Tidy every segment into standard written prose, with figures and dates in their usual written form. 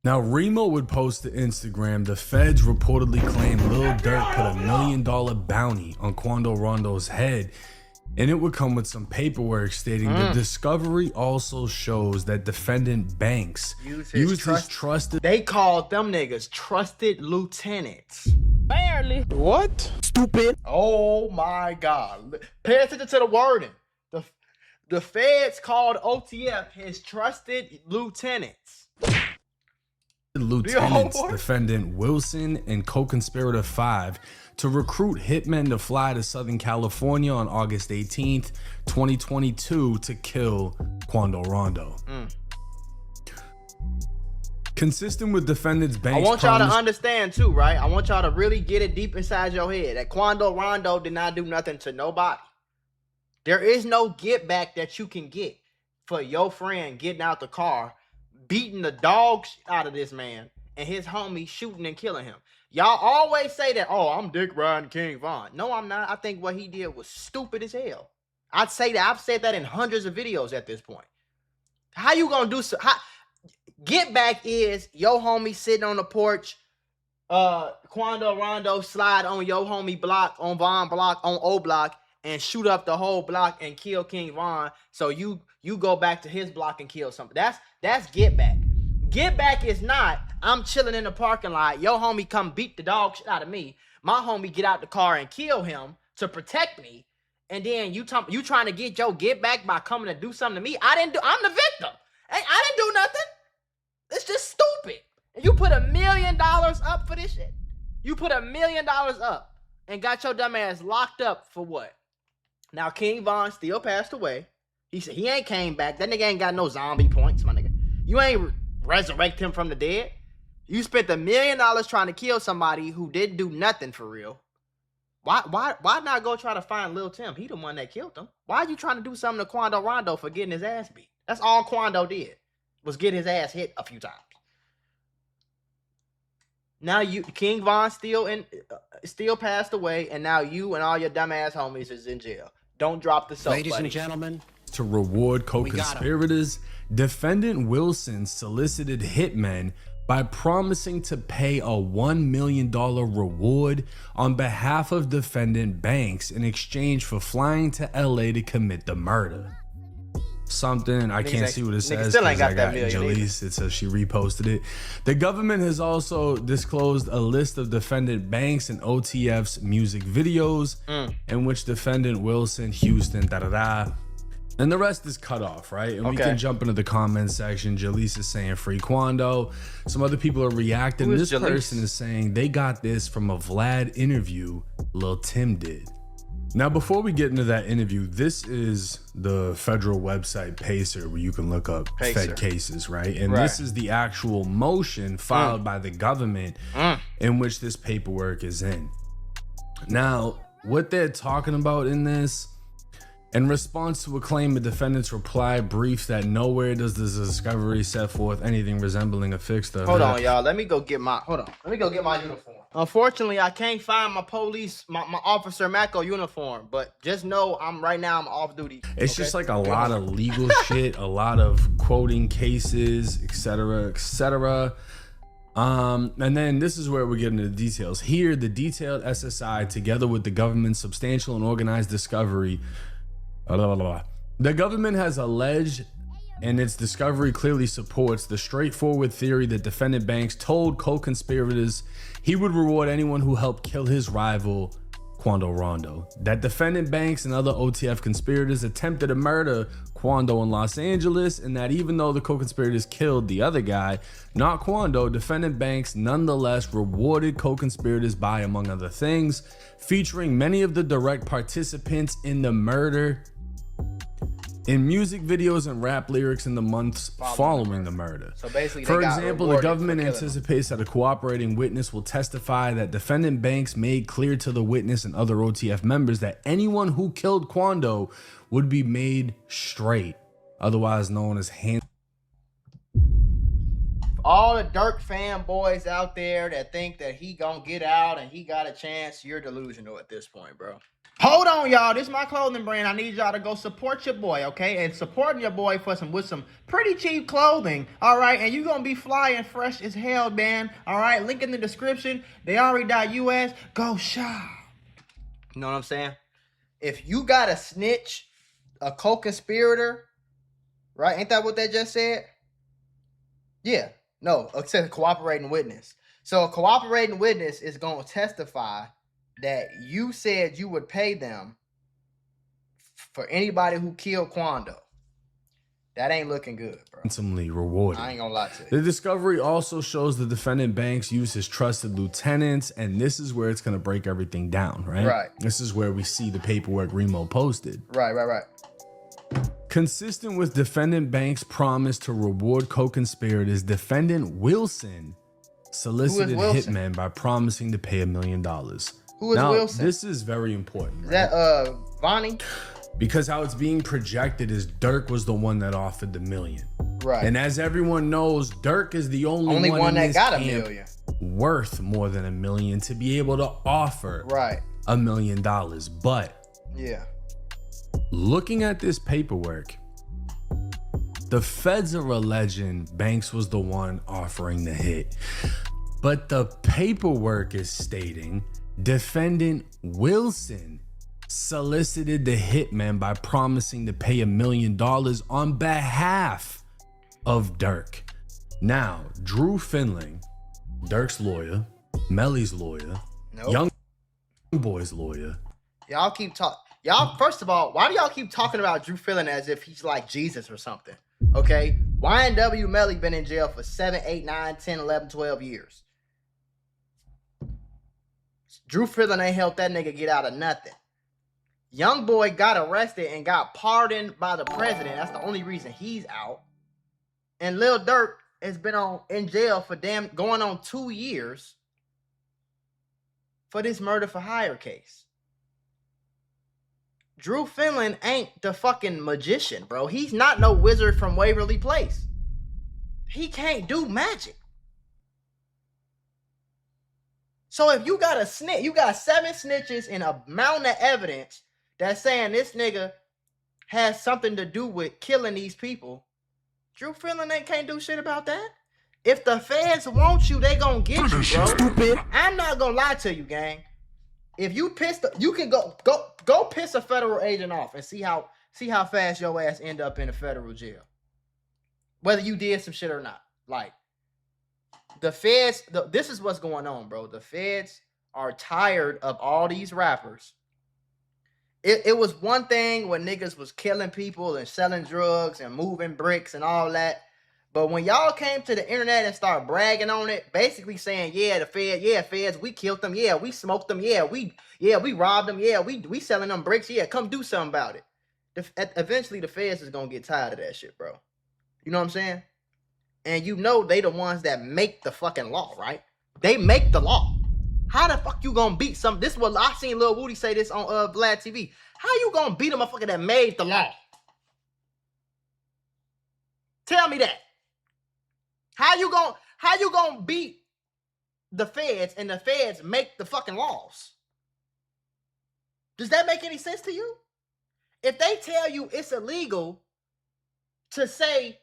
Now, Remo would post to Instagram, the feds reportedly claim Lil Durk put $1 million bounty on Quando Rondo's head, and it would come with some paperwork stating the discovery also shows that defendant Banks used his trusted... They called them niggas trusted lieutenants. Barely. What? Stupid. Oh my God. Pay attention to the wording. The feds called OTF his trusted lieutenants. Lieutenants, defendant Wilson and co-conspirator 5 to recruit hitmen to fly to Southern California on August 18th, 2022 to kill Quando Rondo. Consistent with defendants Banks' I want y'all to understand too, right? I want y'all to really get it deep inside your head that Quando Rondo did not do nothing to nobody. There is no get back that you can get for your friend getting out the car, beating the dog out of this man, and his homie shooting and killing him. Y'all always say that, oh, I'm dick riding King Von. No, I'm not. I think what he did was stupid as hell. I'd say that. I've said that in hundreds of videos at this point. How you gonna do so? Get back is your homie sitting on the porch, Quando Rondo slide on your homie block, on Von block, on O block, and shoot up the whole block and kill King Von. So you go back to his block and kill something. That's get back. Get back is not, I'm chilling in the parking lot, your homie come beat the dog shit out of me. My homie get out the car and kill him to protect me. And then you trying to get your get back by coming to do something to me. I'm the victim. I didn't do nothing. It's just stupid. And you put $1 million up for this shit. You put $1 million up and got your dumb ass locked up for what? Now King Von still passed away. He said he ain't came back. That nigga ain't got no zombie points, my nigga. You ain't resurrect him from the dead. You spent $1 million trying to kill somebody who didn't do nothing for real. Why not go try to find Lil Tim? He the one that killed him. Why are you trying to do something to Quando Rondo for getting his ass beat? That's all Quando did, was get his ass hit a few times. Now King Von still passed away, and now you and all your dumbass homies is in jail. Don't drop the soap, Ladies and gentlemen. To reward co-conspirators, defendant Wilson solicited hitmen by promising to pay a $1 million reward on behalf of defendant Banks in exchange for flying to LA to commit the murder. Something I can't see what it says. Still ain't got that million. Jalise, it says she reposted it. The government has also disclosed a list of defendant Banks and OTF's music videos in which defendant Wilson, Houston, and the rest is cut off, right? And we can jump into the comments section. Jalise is saying free Quando. Some other people are reacting. This person is saying they got this from a Vlad interview Lil Tim did. Now, before we get into that interview, this is the federal website Pacer, where you can look up Fed cases, right? And this is the actual motion filed by the government in which this paperwork is in. Now, what they're talking about in this, in response to a claim, the defendant's reply brief that nowhere does this discovery set forth anything resembling a fixed... Hold on, y'all. Let me go get my uniform. Unfortunately, I can't find my my Officer Mako uniform, but just know I'm off duty. It's just like a lot of legal shit, a lot of quoting cases, etc., etc. And then this is where we get into the details. Here, the detailed SSI, together with the government's substantial and organized discovery, the government has alleged, and its discovery clearly supports the straightforward theory that defendant Banks told co-conspirators he would reward anyone who helped kill his rival, Quando Rondo. That defendant Banks and other OTF conspirators attempted to murder Quando in Los Angeles, and that even though the co-conspirators killed the other guy, not Quando, defendant Banks nonetheless rewarded co-conspirators by, among other things, featuring many of the direct participants in the murder in music videos and rap lyrics in the months following the murder. So basically, for example, the government anticipates that a cooperating witness will testify that defendant Banks made clear to the witness and other OTF members that anyone who killed Quando would be made straight, otherwise known as hand. All the Durk fanboys out there that think that he gonna get out and he got a chance, you're delusional at this point, bro. Hold on, y'all. This is my clothing brand. I need y'all to go support your boy, okay? And supporting your boy with some pretty cheap clothing, all right? And you gonna be fly and fresh as hell, man. All right, link in the description. They.us. Go shop. You know what I'm saying? If you got a snitch, a co-conspirator, right? Ain't that what they just said? Yeah. No, except a cooperating witness. So a cooperating witness is gonna testify that you said you would pay them for anybody who killed Quando. That ain't looking good, bro. Handsomely rewarded. I ain't gonna lie to you. The discovery also shows the defendant Banks used his trusted lieutenants, and this is where it's gonna break everything down, right? Right. This is where we see the paperwork Remo posted. Right. Consistent with defendant Banks' promise to reward co-conspirators, defendant Wilson solicited hitmen by promising to pay $1 million. Who is Wilson? This is very important. Is that Vonnie? Because how it's being projected is Durk was the one that offered the $1 million. Right. And as everyone knows, Durk is the only one that got $1 million. Worth more than $1 million to be able to offer $1 million. But yeah, looking at this paperwork, the feds are alleging Banks was the one offering the hit. But the paperwork is stating defendant Wilson solicited the hitman by promising to pay $1 million on behalf of Durk. Now, Drew Finling, Durk's lawyer, Melly's lawyer, Young Boy's lawyer. Y'all keep talking. Y'all, first of all, why do y'all keep talking about Drew Finling as if he's like Jesus or something? Okay? YNW Melly been in jail for 7, 8, 9, 10, 11, 12 years. Drew Finling ain't helped that nigga get out of nothing. Young Boy got arrested and got pardoned by the president. That's the only reason he's out. And Lil Durk has been in jail for going on 2 years for this murder for hire case. Drew Finling ain't the fucking magician, bro. He's not no wizard from Waverly Place. He can't do magic. So if you got a snitch, you got 7 snitches and a mountain of evidence that's saying this nigga has something to do with killing these people, Drew Finling can't do shit about that. If the feds want you, they gonna get you, bro. Stupid. I'm not gonna lie to you, gang. If you pissed, you can go piss a federal agent off and see how fast your ass end up in a federal jail. Whether you did some shit or not. Like, the feds, this is what's going on, bro. The feds are tired of all these rappers. It was one thing when niggas was killing people and selling drugs and moving bricks and all that. But when y'all came to the internet and started bragging on it, basically saying, yeah, the feds, we killed them. Yeah, we smoked them. Yeah, we robbed them. Yeah, we selling them bricks. Yeah, come do something about it. Eventually, the feds is going to get tired of that shit, bro. You know what I'm saying? And you know they the ones that make the fucking law, right? They make the law. How the fuck you gonna beat some? This is what I seen Lil Woody say this on Vlad TV. How you gonna beat a motherfucker that made the law? Tell me that. How you gonna beat the feds and the feds make the fucking laws? Does that make any sense to you? If they tell you it's illegal to say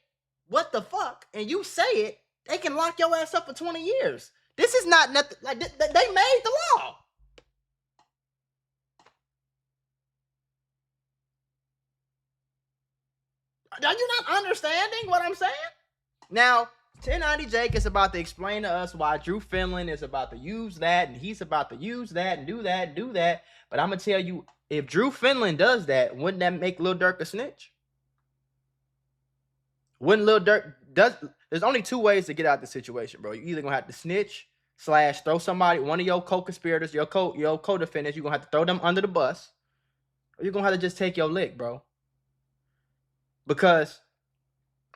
what the fuck and you say it, they can lock your ass up for 20 years. This is not nothing like they made the law. Are you not understanding what I'm saying? Now, 1090 Jake is about to explain to us why Drew Finling is about to use that, and he's about to use that and do that and do that. But I'm gonna tell you, if Drew Finling does that, wouldn't that make Lil Durk a snitch? Wouldn't Lil Durk there's only 2 ways to get out of the situation, bro. You're either gonna have to snitch / throw somebody, one of your co-conspirators, your co-defendants, you're gonna have to throw them under the bus, or you're gonna have to just take your lick, bro. Because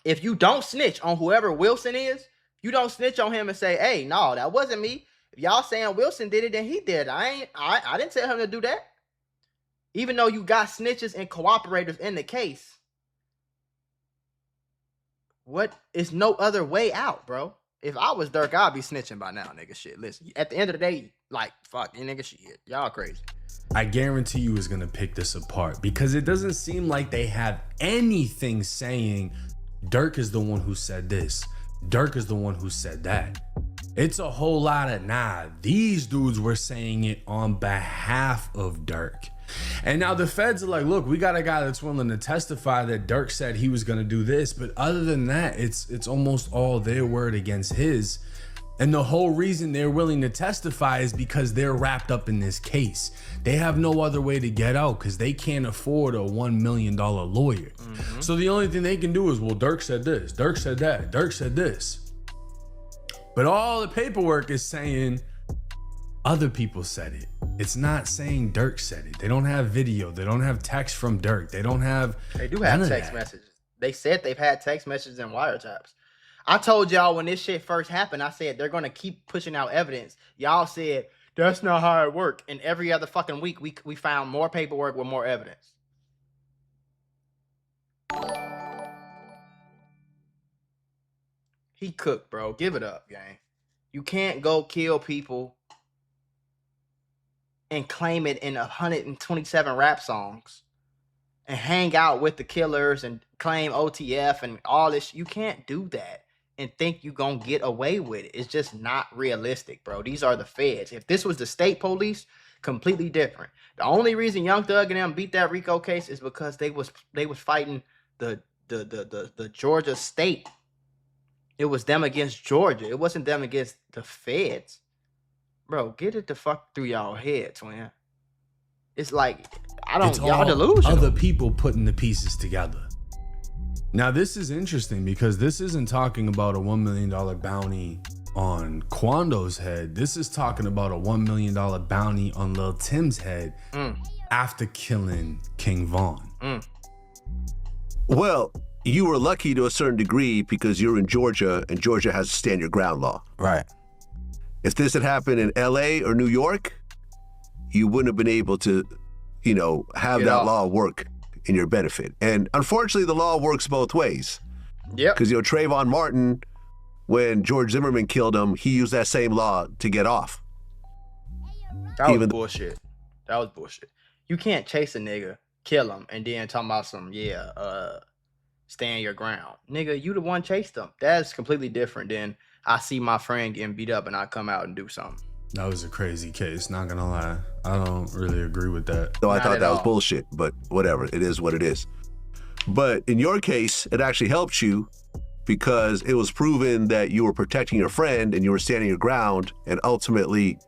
if you don't snitch on whoever Wilson is, you don't snitch on him and say, hey, no, that wasn't me. If y'all saying Wilson did it, then he did. I didn't tell him to do that. Even though you got snitches and cooperators in the case, what is no other way out, bro? If I was Durk, I'd be snitching by now, nigga. Shit, listen. At the end of the day, like, fuck, you nigga, shit. Y'all crazy. I guarantee you is going to pick this apart because it doesn't seem like they have anything saying Durk is the one who said this. Durk is the one who said that. It's a whole lot of these dudes were saying it on behalf of Durk. And now the feds are like, look, we got a guy that's willing to testify that Durk said he was going to do this. But other than that, it's almost all their word against his. And the whole reason they're willing to testify is because they're wrapped up in this case. They have no other way to get out because they can't afford a $1 million lawyer. Mm-hmm. So the only thing they can do is, well, Durk said this, Durk said that, Durk said this. But all the paperwork is saying other people said it. It's not saying Durk said it. They don't have video. They don't have text from Durk. They don't have. They do have text messages. They said they've had text messages and wiretaps. I told y'all when this shit first happened, I said they're gonna keep pushing out evidence. Y'all said that's not how it worked. And every other fucking week, we found more paperwork with more evidence. He cooked, bro. Give it up, gang. You can't go kill people and claim it in 127 rap songs and hang out with the killers and claim OTF and all this. You can't do that and think you gonna get away with it. It's just not realistic, bro. These are the feds. If this was the state police, completely different. The only reason Young Thug and them beat that RICO case is because they was fighting the Georgia state. It was them against Georgia. It wasn't them against the feds. Bro, get it the fuck through y'all head, twin. It's like, y'all delusional. Other people putting the pieces together. Now, this is interesting because this isn't talking about a $1 million bounty on Quando's head. This is talking about a $1 million bounty on Lil Tim's head after killing King Von. Well, you were lucky to a certain degree because you're in Georgia and Georgia has a stand your ground law. Right. If this had happened in LA or New York, you wouldn't have been able to, have that law work in your benefit. And unfortunately, the law works both ways. Yeah. Because, Trayvon Martin, when George Zimmerman killed him, he used that same law to get off. That was bullshit. That was bullshit. You can't chase a nigga, kill him, and then talk about stand your ground. Nigga, you the one chased him. That's completely different than I see my friend getting beat up and I come out and do something. That was a crazy case, not gonna lie. I don't really agree with that. So I thought that was bullshit, but whatever. It is what it is. But in your case, it actually helped you because it was proven that you were protecting your friend and you were standing your ground, and ultimately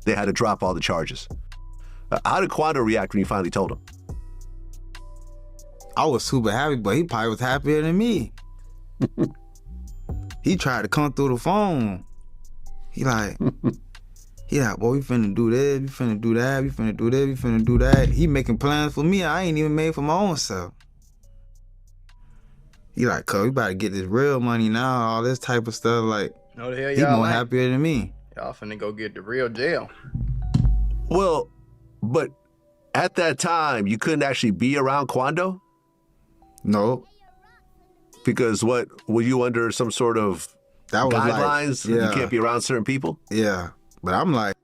they had to drop all the charges. How did Quando react when you finally told him? I was super happy, but he probably was happier than me. He tried to come through the phone. He like, boy, we finna do this, we finna do that, we finna do this, we finna do that. He making plans for me. I ain't even made for my own self. He like, cuz we about to get this real money now, all this type of stuff. Like, no, the hell he more happier than me. Y'all finna go get the real jail. Well, but at that time, you couldn't actually be around Quando? No. Because what, were you under some sort of guidelines? Like, you can't be around certain people? Yeah. But I'm like.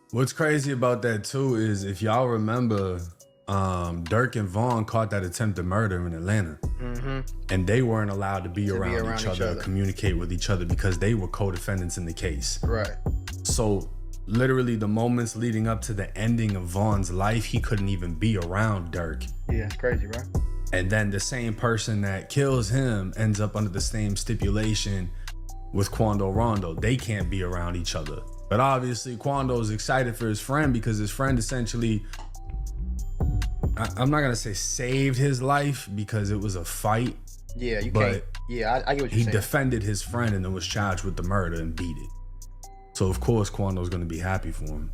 What's crazy about that too is if y'all remember, Durk and Vaughn caught that attempted murder in Atlanta. Mm-hmm. And they weren't allowed to be around each other, communicate with each other because they were co-defendants in the case. Right. So literally the moments leading up to the ending of Vaughn's life, he couldn't even be around Durk. Yeah, it's crazy, right? And then the same person that kills him ends up under the same stipulation with Quando Rondo. They can't be around each other. But obviously Quando's excited for his friend because his friend essentially, I'm not gonna say saved his life because it was a fight. Yeah, you can't. Yeah, I get what you're saying. He defended his friend and then was charged with the murder and beat it. So of course Quando's gonna be happy for him.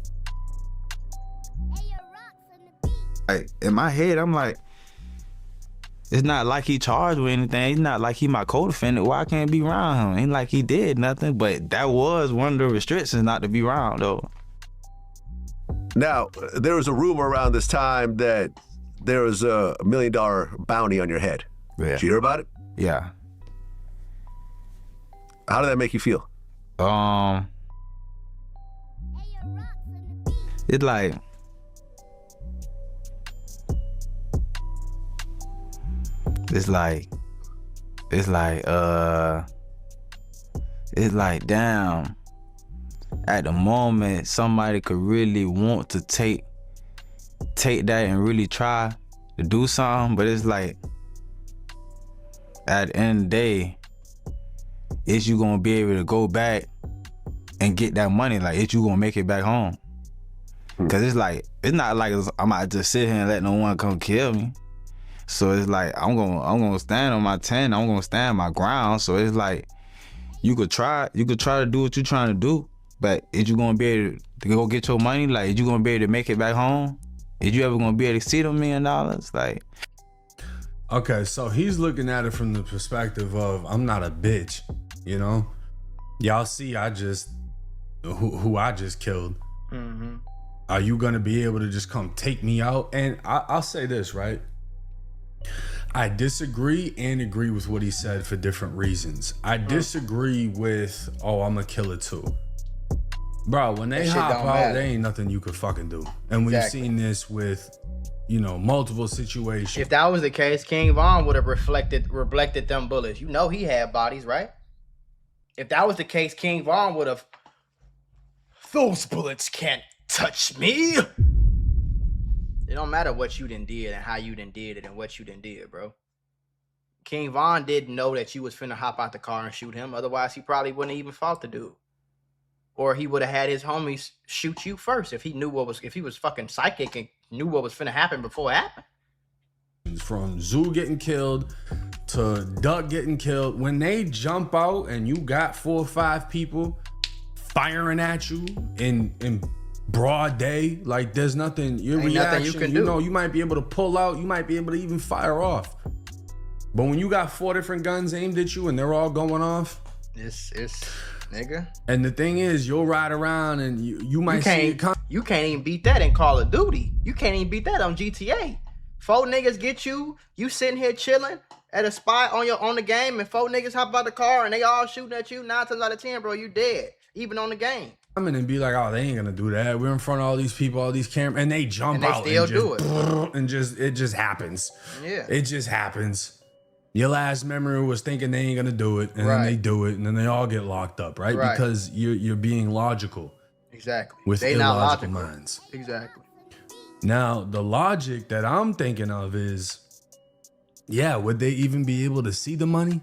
Like, in my head, I'm like, it's not like he charged with anything. It's not like he my co-defendant. Why I can't be around him? Ain't like he did nothing, but that was one of the restrictions not to be around though. Now, there was a rumor around this time that there was a $1 million bounty on your head. Yeah. Did you hear about it? Yeah. How did that make you feel? It's like, it's like damn, at the moment somebody could really want to take that and really try to do something, but it's like at the end of the day, is you gonna be able to go back and get that money? Like, is you gonna make it back home? Cause it's like, it's not like I'm about to just sit here and let no one come kill me. So it's like I'm gonna stand on my 10. I'm gonna stand my ground. So it's like you could try to do what you're trying to do, but is you gonna be able to go get your money? Like, is you gonna be able to make it back home? Is you ever gonna be able to see $1 million? Like, okay, so he's looking at it from the perspective of, I'm not a bitch, you know? Y'all see, who I just killed. Mm-hmm. Are you gonna be able to just come take me out? And I'll say this, right? I disagree and agree with what he said for different reasons. I disagree with, I'm a killer too. Bro, when they hop out, there ain't nothing you could fucking do. And we've seen this with, multiple situations. If that was the case, King Von would have reflected them bullets. You know he had bodies, right? If that was the case, King Von would have, those bullets can't touch me. It don't matter what you done did and how you done did it and what you done did, bro. King Von didn't know that you was finna hop out the car and shoot him. Otherwise, he probably wouldn't even fought the dude. Or he would have had his homies shoot you first if he was fucking psychic and knew what was finna happen before it happened. From Zoo getting killed to Duck getting killed, when they jump out and you got 4 or 5 people firing at you in broad day, like there's nothing, your reaction, you can do. You might be able to pull out, you might be able to even fire off. But when you got 4 different guns aimed at you and they're all going off, it's nigga. And the thing is, you'll ride around and you might see it come. You can't even beat that in Call of Duty. You can't even beat that on GTA. 4 niggas get you sitting here chilling at a spot on the game, and 4 niggas hop out the car and they all shooting at you. 9 times out of 10, bro, you dead. Even on the game. Come in and be like, they ain't gonna do that. We're in front of all these people, all these cameras, and they jump out and do it. And it just happens. Yeah. It just happens. Your last memory was thinking they ain't gonna do it, and then they do it, and then they all get locked up, right? Because you're being logical. Exactly. With they illogical not logical. minds. Exactly. Now, the logic that I'm thinking of is, would they even be able to see the money?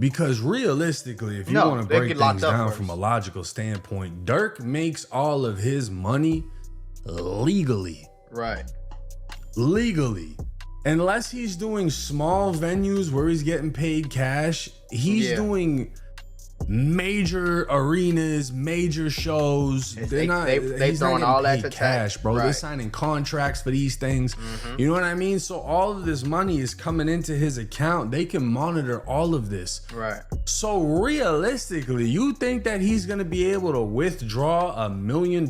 Because realistically, if you want to break things down from a logical standpoint, Durk makes all of his money legally. Right. Legally. Unless he's doing small venues where he's getting paid cash, he's doing major arenas, major shows. They throwing all that to cash, bro. They're signing contracts for these things. Mm-hmm. You know what I mean? So all of this money is coming into his account. They can monitor all of this. Right. So realistically, you think that he's gonna be able to withdraw $1 million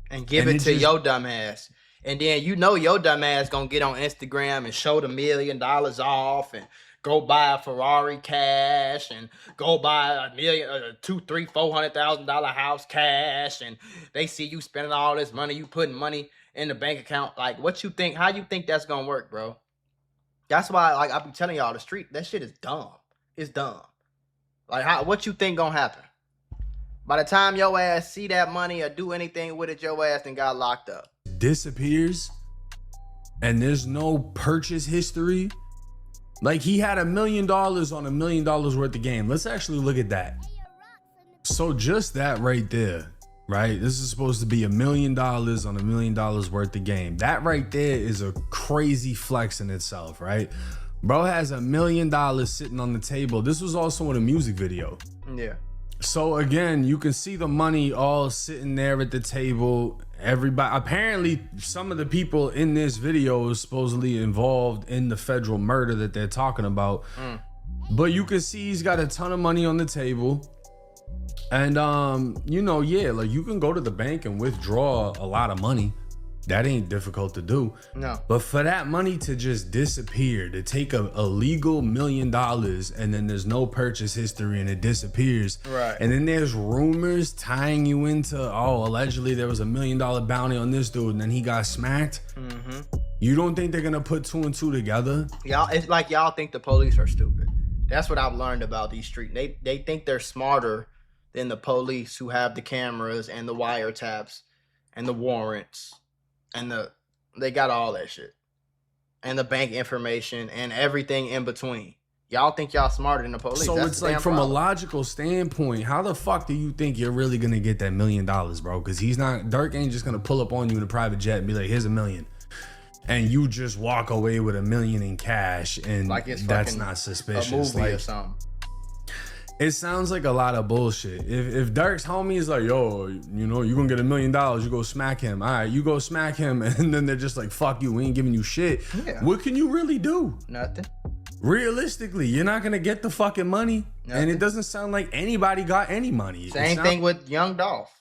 and give it to your dumb ass? And then your dumb ass gonna get on Instagram and show the $1 million off and go buy a Ferrari cash and go buy $400,000 house cash, and they see you spending all this money, you putting money in the bank account. Like, what you think? How you think that's gonna work, bro? That's why, like, I be telling y'all, the street, that shit is dumb. It's dumb. Like, what you think gonna happen? By the time your ass see that money or do anything with it, your ass then got locked up. Disappears and there's no purchase history. Like, he had $1 million on $1 million worth of game. Let's actually look at that. So just that right there, right? This is supposed to be $1 million on $1 million worth of game. That right there is a crazy flex in itself, right? Bro has $1 million sitting on the table. This was also in a music video. Yeah. So again, you can see the money all sitting there at the table. Everybody, apparently some of the people in this video is supposedly involved in the federal murder that they're talking about. But you can see he's got a ton of money on the table. And like, you can go to the bank and withdraw a lot of money. That ain't difficult to do. No. But for that money to just disappear, to take a legal $1 million and then there's no purchase history and it disappears. Right. And then there's rumors tying you into, allegedly there was $1 million bounty on this dude and then he got smacked. Mm-hmm. You don't think they're gonna put 2 and 2 together? Y'all, it's like y'all think the police are stupid. That's what I've learned about these streets. They think they're smarter than the police who have the cameras and the wiretaps and the warrants and they got all that shit. And the bank information and everything in between. Y'all think y'all smarter than the police. So That's it's the like damn from problem. a logical standpoint, how the fuck do you think you're really gonna get that $1 million, bro? Because Durk ain't just gonna pull up on you in a private jet and be like, here's $1 million. And you just walk away with $1 million in cash, and Like it's that's fucking not suspicious. a movie Like, or something. it sounds like a lot of bullshit. If Durk's homie is like, yo, you know, you gonna get $1 million, you go smack him. All right, you go smack him, and then they're just like, fuck you, we ain't giving you shit. Yeah. What can you really do? Nothing. Realistically, you're not gonna get the fucking money. Nothing. And it doesn't sound like anybody got any money. Same thing with Young Dolph.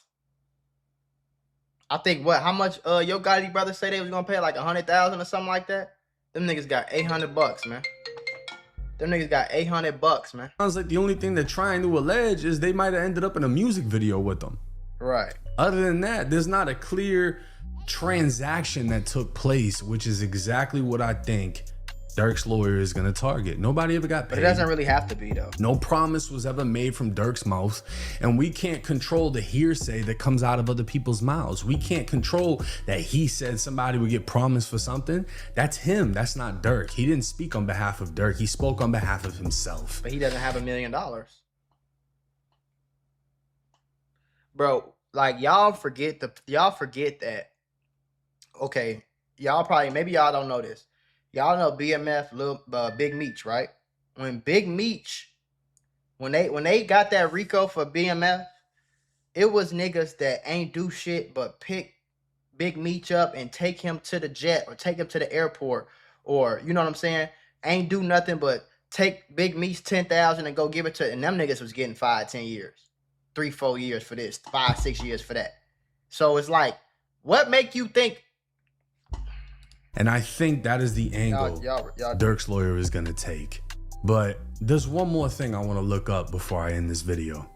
I think how much Yo Gotti brothers say they was gonna pay, like 100,000 or something like that. Them niggas got $800, man. Them niggas got $800, man. Sounds like the only thing they're trying to allege is they might have ended up in a music video with them. Right. Other than that, there's not a clear transaction that took place, which is exactly what I think Durk's lawyer is gonna target. Nobody ever got paid. But it doesn't really have to be though. No promise was ever made from Durk's mouth, and we can't control the hearsay that comes out of other people's mouths. We can't control that he said somebody would get promised for something. That's him. That's not Durk. He didn't speak on behalf of Durk. He spoke on behalf of himself. But he doesn't have $1 million. Bro, like y'all forget that. Okay, maybe y'all don't know this. Y'all know BMF, Big Meech, right? When Big Meech, when they got that RICO for BMF, it was niggas that ain't do shit but pick Big Meech up and take him to the jet or take him to the airport, or you know what I'm saying? Ain't do nothing but take Big Meech 10,000 and go give it to, and them niggas was getting 5-10 years, 3-4 years for this, 5-6 years for that. So it's like, what make you think? And I think that is the angle y'all Durk's lawyer is gonna take. But there's one more thing I want to look up before I end this video.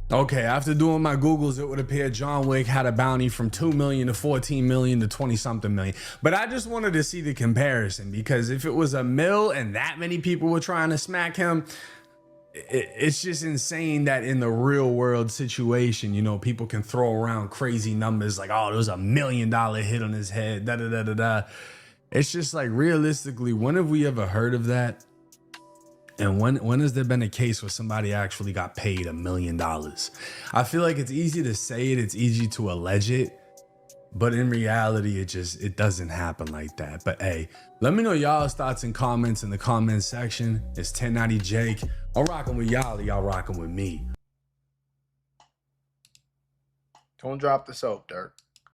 Okay, after doing my Googles, it would appear John Wick had a bounty from 2 million to 14 million to 20 something million. But I just wanted to see the comparison, because if it was $1 million and that many people were trying to smack him, it's just insane that in the real world situation, you know, people can throw around crazy numbers like, oh, there was $1 million hit on his head, da da da da da. It's just like, realistically, when have we ever heard of that? And when has there been a case where somebody actually got paid $1 million? I feel like it's easy to say it, it's easy to allege it, but in reality, it doesn't happen like that. But hey, let me know y'all's thoughts and comments in the comment section. It's 1090 Jake. I'm rocking with y'all, y'all rocking with me. Don't drop the soap, Durk.